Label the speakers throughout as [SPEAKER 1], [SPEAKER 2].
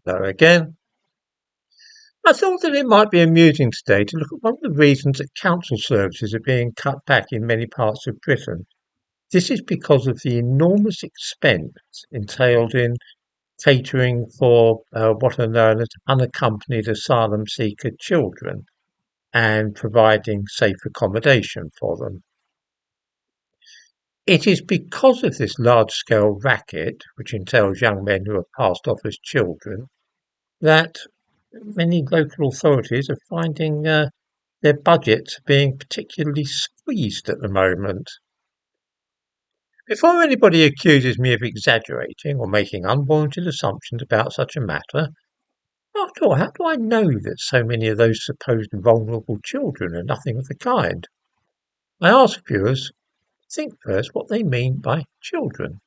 [SPEAKER 1] Hello again. I thought that it might be amusing today to look at one of the reasons that council services are being cut back in many parts of Britain. This is because of the enormous expense entailed in catering for what are known as unaccompanied asylum-seeker children and providing safe accommodation for them. It is because of this large-scale racket, which entails young men who are passed off as children, that many local authorities are finding their budgets being particularly squeezed at the moment. Before anybody accuses me of exaggerating or making unwarranted assumptions about such a matter, after all, how do I know that so many of those supposed vulnerable children are nothing of the kind? I ask viewers to think first what they mean by children.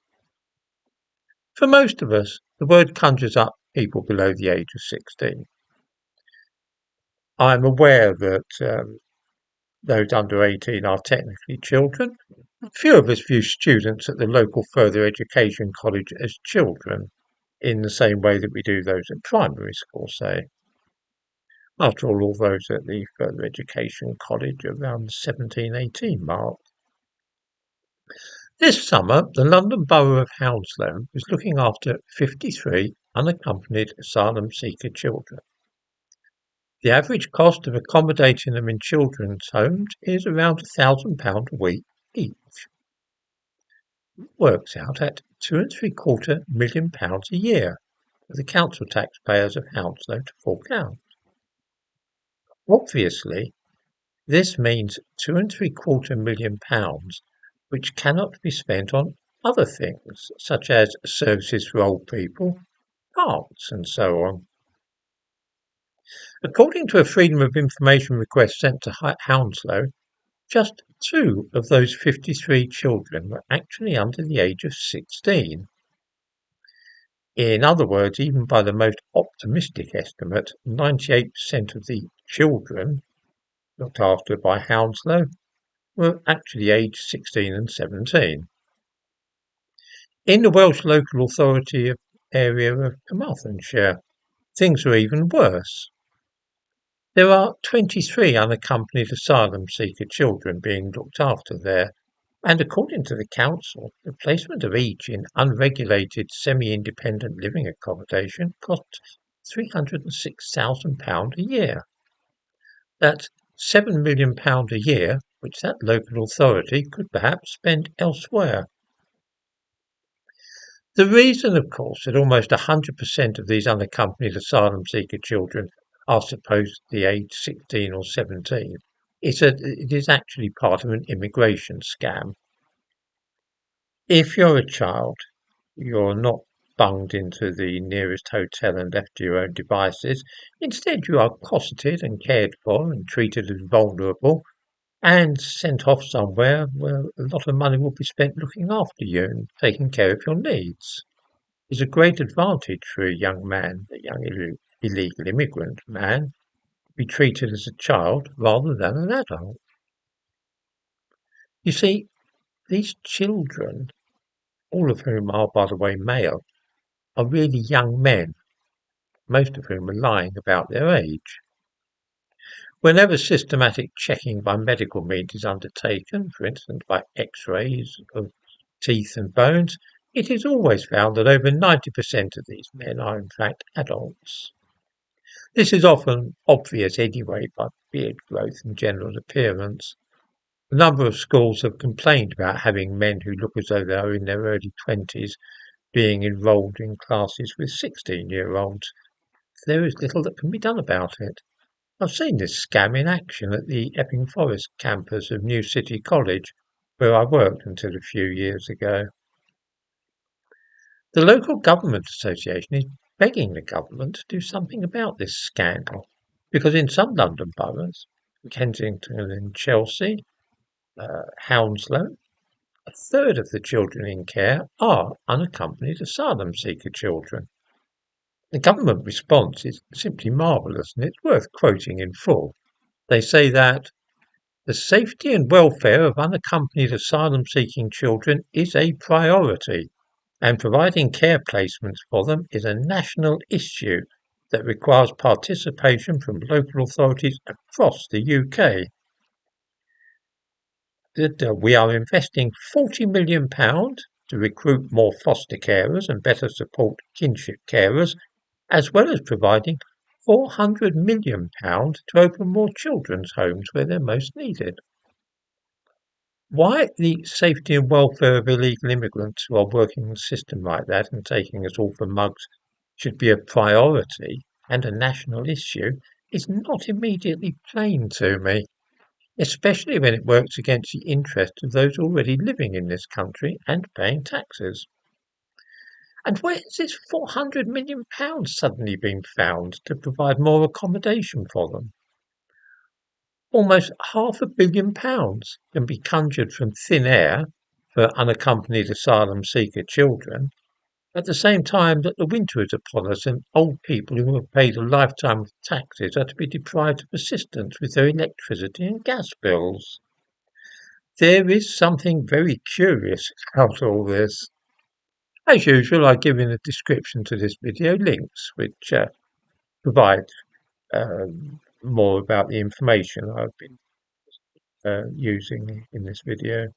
[SPEAKER 1] For most of us, the word conjures up people below the age of 16. I'm aware that those under 18 are technically children. Few of us view students at the local further education college as children in the same way that we do those at primary school, say. After all those at the further education college are around the 17-18 mark. This summer, the London Borough of Hounslow is looking after 53 unaccompanied asylum-seeker children. The average cost of accommodating them in children's homes is around £1,000 a week each. It works out at £2.75 million a year for the council taxpayers of Hounslow to fork out. Obviously, this means £2.75 million which cannot be spent on other things, such as services for old people, arts, and so on. According to a Freedom of Information request sent to Hounslow, just 2 of those 53 children were actually under the age of 16. In other words, even by the most optimistic estimate, 98% of the children looked after by Hounslow were actually aged 16 and 17. In the Welsh local authority area of Carmarthenshire, things are even worse. There are 23 unaccompanied asylum-seeker children being looked after there, and according to the council, the placement of each in unregulated semi-independent living accommodation costs £306,000 a year. That's £7 million a year, which that local authority could perhaps spend elsewhere. The reason, of course, that almost 100% of these unaccompanied asylum-seeker children are supposed to be aged 16 or 17 is that it is actually part of an immigration scam. If you're a child, you're not bunged into the nearest hotel and left to your own devices. Instead, you are cosseted and cared for and treated as vulnerable and sent off somewhere where a lot of money will be spent looking after you and taking care of your needs. It's a great advantage for a young man, a young illegal immigrant man, to be treated as a child rather than an adult. You see, these children, all of whom are, by the way, male, are really young men, most of whom are lying about their age. Whenever systematic checking by medical means is undertaken, for instance by X-rays of teeth and bones, it is always found that over 90% of these men are in fact adults. This is often obvious anyway by beard growth and general appearance. A number of schools have complained about having men who look as though they are in their early 20s being enrolled in classes with 16-year-olds. There is little that can be done about it. I've seen this scam in action at the Epping Forest campus of New City College, where I worked until a few years ago. The local government association is begging the government to do something about this scandal, because in some London boroughs, Kensington and Chelsea, Hounslow, a third of the children in care are unaccompanied asylum-seeker children. The government response is simply marvellous, and it's worth quoting in full. They say that the safety and welfare of unaccompanied asylum-seeking children is a priority, and providing care placements for them is a national issue that requires participation from local authorities across the UK. We are investing £40 million to recruit more foster carers and better support kinship carers, as well as providing £400 million to open more children's homes where they're most needed. Why the safety and welfare of illegal immigrants who are working in a system like that and taking us all for mugs should be a priority and a national issue is not immediately plain to me, especially when it works against the interests of those already living in this country and paying taxes. And where has this £400 million suddenly been found to provide more accommodation for them? Almost £500 million can be conjured from thin air for unaccompanied asylum-seeker children, at the same time that the winter is upon us and old people who have paid a lifetime of taxes are to be deprived of assistance with their electricity and gas bills. There is something very curious about all this. As usual, I give in the description to this video links which provide more about the information I've been using in this video.